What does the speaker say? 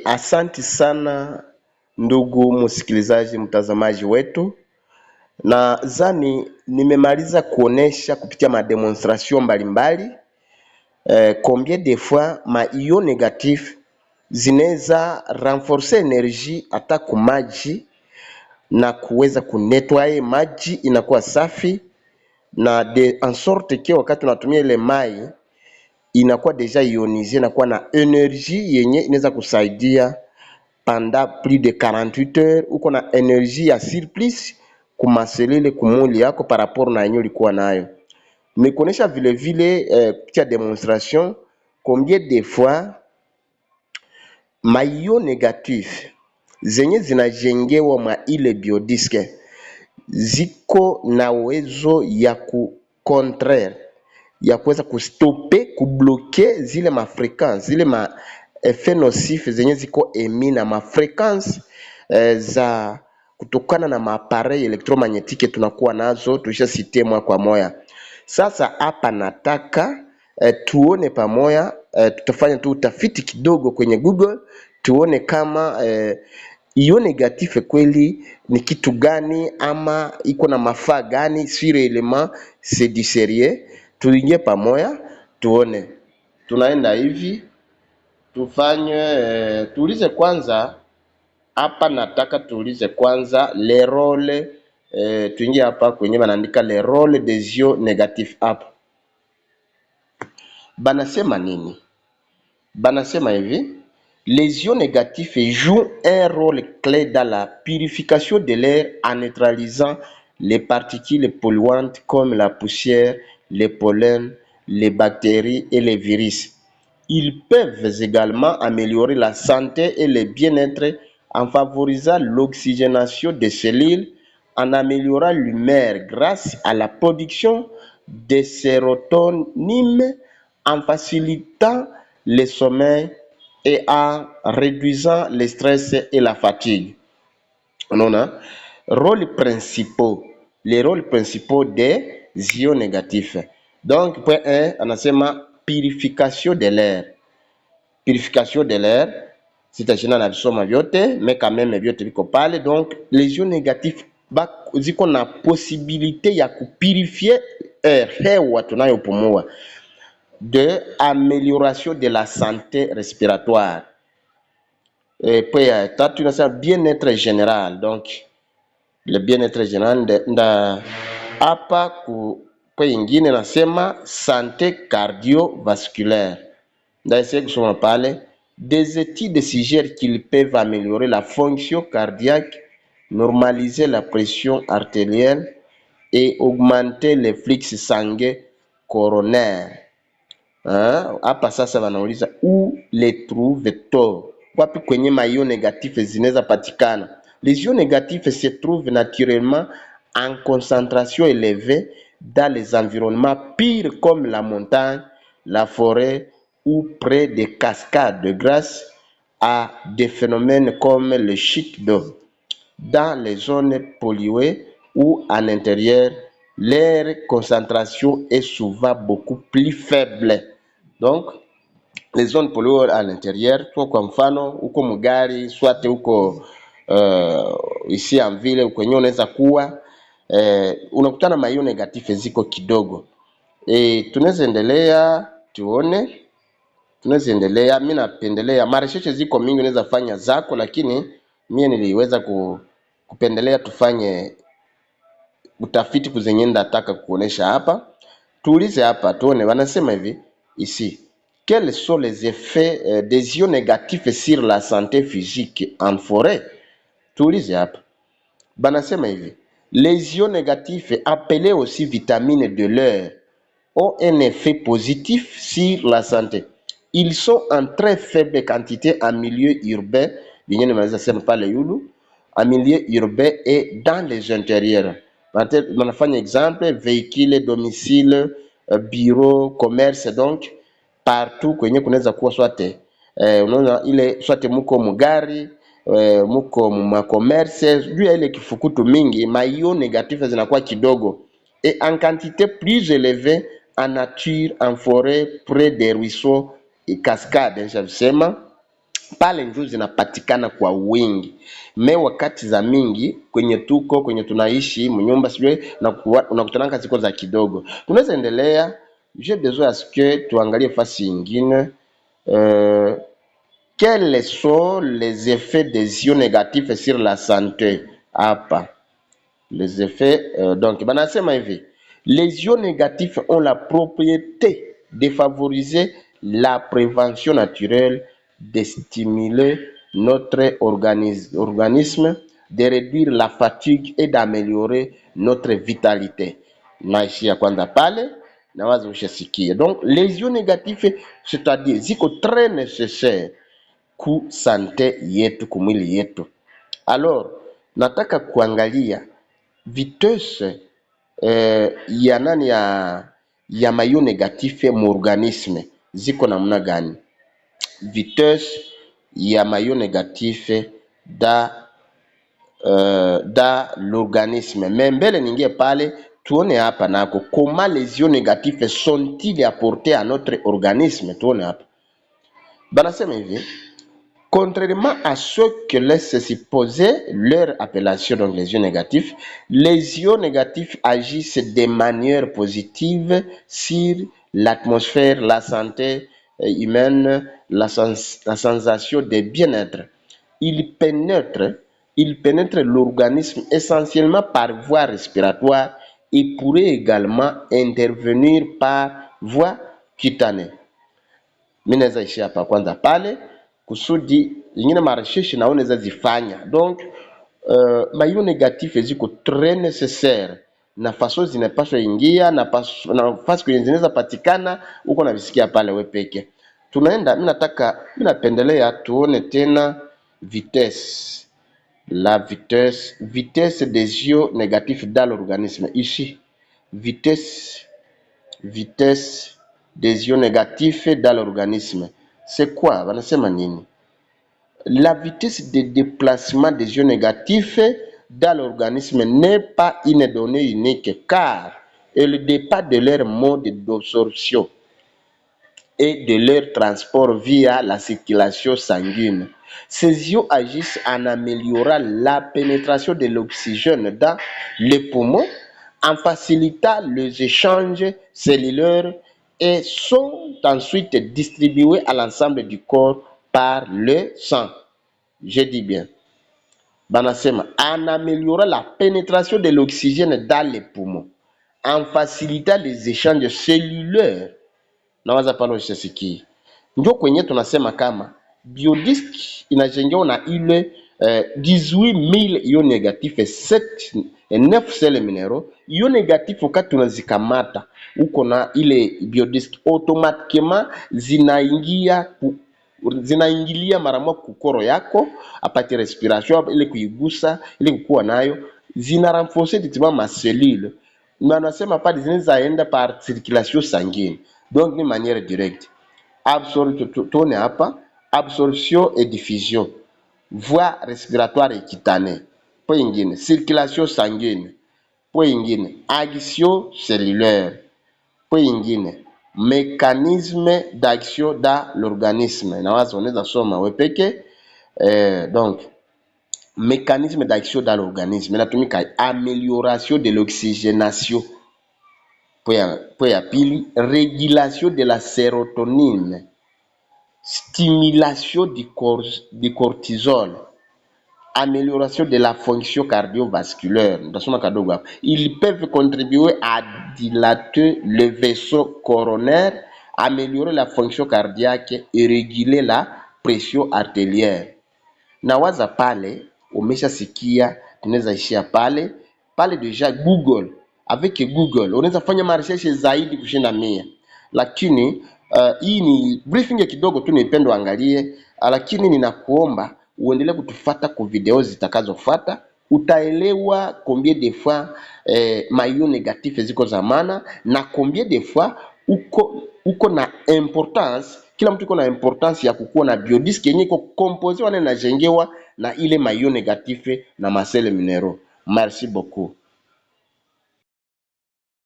Asanti sana ndugu msikilizaji, mtazamaji wetu. Na zani nimemaliza kuonesha kupitia mademonstration mbalimbali combien de fois ma ion négatif zinaweza renforcer energie hata ku maji na kuweza kunetwaye maji inakuwa safi, na de en sorte que wakati tunatumia ile mai inakuwa deja ionisé, inakuwa na energie yenye inaweza kusaidia pendant plus de 48 heures. Uko na energie ya surplus kumaselele kumuli yako par rapport na yenye ulikuwa nayo. Nimekuonesha vile vile kupitia demonstration combien de fois maio negatif zenye zinajengewa ma ile biodiske ziko na uwezo ya contraire ya kuweza kustope kubloke zile mafrequence zile ma effet nocif zenye ziko emi na mafrequence za kutokana na maappareil elektromagnétique tunakuwa nazo, tuisha cite moja kwa moja. Sasa hapa nataka tuone pamoja, tutafanya tu utafiti kidogo kwenye Google tuone kama ion négatif kweli ni kitu gani ama iko na mafaa gani, sur element c'est du sérieux. Tuingie pamoja tuone. Tunaenda hivi tufanye tuulize kwanza hapa, nataka tuulize kwanza le rôle tuingie hapa kwenye wanaandika le rôle des ions négatifs hapa. Banasema nini? Banasema hivi: les ions négatifs jouent un rôle clé dans la purification de l'air en neutralisant les particules polluantes comme la poussière, les pollens, les bactéries et les virus. Ils peuvent également améliorer la santé et le bien-être en favorisant l'oxygénation des cellules, en améliorant l'humeur grâce à la production de sérotonine, en facilitant le sommeil et en réduisant le stress et la fatigue. On a les rôles principaux des ions négatifs. Donc, point 1, on a purification de l'air. Purification de l'air, c'est-à-dire na visoma vyote, mais quand même vyote viko pale. Donc, les ions négatifs ziko na possibilité ya kupurifier hewa tunayopumua. De amélioration de la santé respiratoire. Et puis, tatu nasema bien-être général. Donc, le bien-être général hapa kwa ingine nasema santé cardiovasculaire. Ndaise kusoma pale, des études suggèrent qu'ils peuvent améliorer la fonction cardiaque, normaliser la pression artérielle et augmenter les flux sanguins coronaires. Hapa sasa wanauliza où les trouve-t-on? Wapi kwenye maio négatif zinaweza patikana? Les ions négatifs se trouvent naturellement en concentration élevée dans les environnements purs comme la montagne, la forêt ou près des cascades grâce à des phénomènes comme le chute d'eau. Dans les zones polluées ou en intérieur, leur concentration est souvent beaucoup plus faible. Donc, les zones polluées à l'intérieur, kwa mfano uko mugari swate uko ici en ville kwenye unaweza kuwa unakutana maio negatif ziko kidogo. Tunaweza endelea tuone, tunaweza endelea. Mimi napendelea maresearch ziko mingi unaweza fanya zako, lakini mimi niliweza kupendelea tufanye utafiti kuzenye nataka kuonesha hapa. Tuulize hapa tuone, wanasema hivi ici: quels sont les effets des ions négatifs sur la santé physique en forêt? Tuulize hapa. Banasema hivi: les ions négatifs, appelés aussi vitamines de l'air, ont un effet positif sur la santé. Ils sont en très faible quantité en milieu urbain, en milieu urbain et dans les intérieurs. Banafanya exemple, véhicules, domicile, bureau, commerce, donc partout kwenye kunaweza kuwa swate unaona ile swate muko mugari muko ma commerce juu ya ile kifukutu mingi, maio négatif zinakuwa kidogo et en quantité plus élevée en nature, en forêt, près des ruisseaux et cascades. J'avais pale njo zinapatikana kwa wingi. Me wakati za mingi kwenye tunaishi mnyumba sijui unakutanaka ziko za kidogo. Tunaweza endelea, j'ai besoin à ce que tuangalie fasi ingine quels sont les effets des ions négatifs sur la santé hapa. Les effets donc banasema hivi, les ions négatifs ont la propriété de favoriser la prévention naturelle, de stimuler notre organisme, de réduire la fatigue et d'améliorer notre vitalité. Naishia kwanza pale na wazi ushasikia. Donc les ions négatifs, c'est-à-dire ziko très nécessaire ku sante yetu, kumwili yetu. Alors nataka kuangalia vitesse ya nani ya mayo negatife mu organisme ziko namna gani? Vitesse ya mayo negatife da l'organisme. Mais mbele ningie pale tuone hapa nako comment les ions négatifs sont-ils apportés à notre organisme. Tuone hapa banasema hivi, contrairement à ceux que laissent supposer leur appellation, donc les ions négatifs, les ions négatifs agissent de manière positive sur l'atmosphère, la santé humaine, la sensation de bien-être. Ils pénètrent l'organisme essentiellement par voie respiratoire et pourraient également intervenir par voie cutanée. Mimi naweza ishia hapa kwanza pale kusudi zingine marecherche na unaweza zifanya. Donc mayo negatif ziko très nécessaire na faso zinapaswa ingia na fasi kwenye zinaweza patikana huko na visikia pale wewe peke. Tunaenda, mimi napendelea tuone tena vitesse. La vitesse des ions négatifs dans l'organisme. Ici, vitesse des ions négatifs dans l'organisme. C'est quoi? Wanasema nini? La vitesse de déplacement des ions négatifs dans l'organisme n'est pas une donnée unique car elle dépend de leur mode d'absorption et de leur transport via la circulation sanguine. Ces ions agissent en améliorant la pénétration de l'oxygène dans les poumons, en facilitant les échanges cellulaires et sont ensuite distribués à l'ensemble du corps par le sang. Je dis bien. Banasema, en améliorant la pénétration de l'oxygène dans les poumons, en facilitant les échanges cellulaires. Nawaza pale ushasikia. Ndio kwenye tunasema kama biodisk inajengewa na ile 18000 ions négatifs 9 sels minéraux. Ions négatifs wakati tunazikamata uko na ile biodisk automatiquement zinaingilia mara moja kukoro yako apate respiration ile kuigusa ile kukua nayo zina renforcer directement ma cellule. Na nasema pale zinaweza enda par circulation sanguine. Donc d'une manière directe. Tourne hapa, absorption et diffusion, voie respiratoire et cutanée. Point ingine, circulation sanguine. Point ingine, action cellulaire. Point ingine, mécanisme d'action dans l'organisme. Nawaza unaweza soma wewe peke. Donc mécanisme d'action dans l'organisme inatumika amélioration de l'oxygénation. Point ya pili, régulation de la sérotonine, stimulation du cortisol, amélioration de la fonction cardiovasculaire. Ils peuvent contribuer à dilater le vaisseau coronaire, améliorer la fonction cardiaque et réguler la pression artérielle. Nawaza pale umeshasikia, tunaweza ishia pale deja Google. Avec Google unaweza fanya maresearch zaidi kushinda mia, lakini hii ni briefing kidogo tu nipendo angalie, lakini ninakuomba uendelee kutufuata kwa video zitakazofuata. Utaelewa combien de fois mayo negatif ziko za maana na combien de fois uko na importance. Kila mtu uko na importance ya kukuwa na biodisk yenye iko composé wana najengewa na ile mayo negatif na masele minéraux. Merci beaucoup.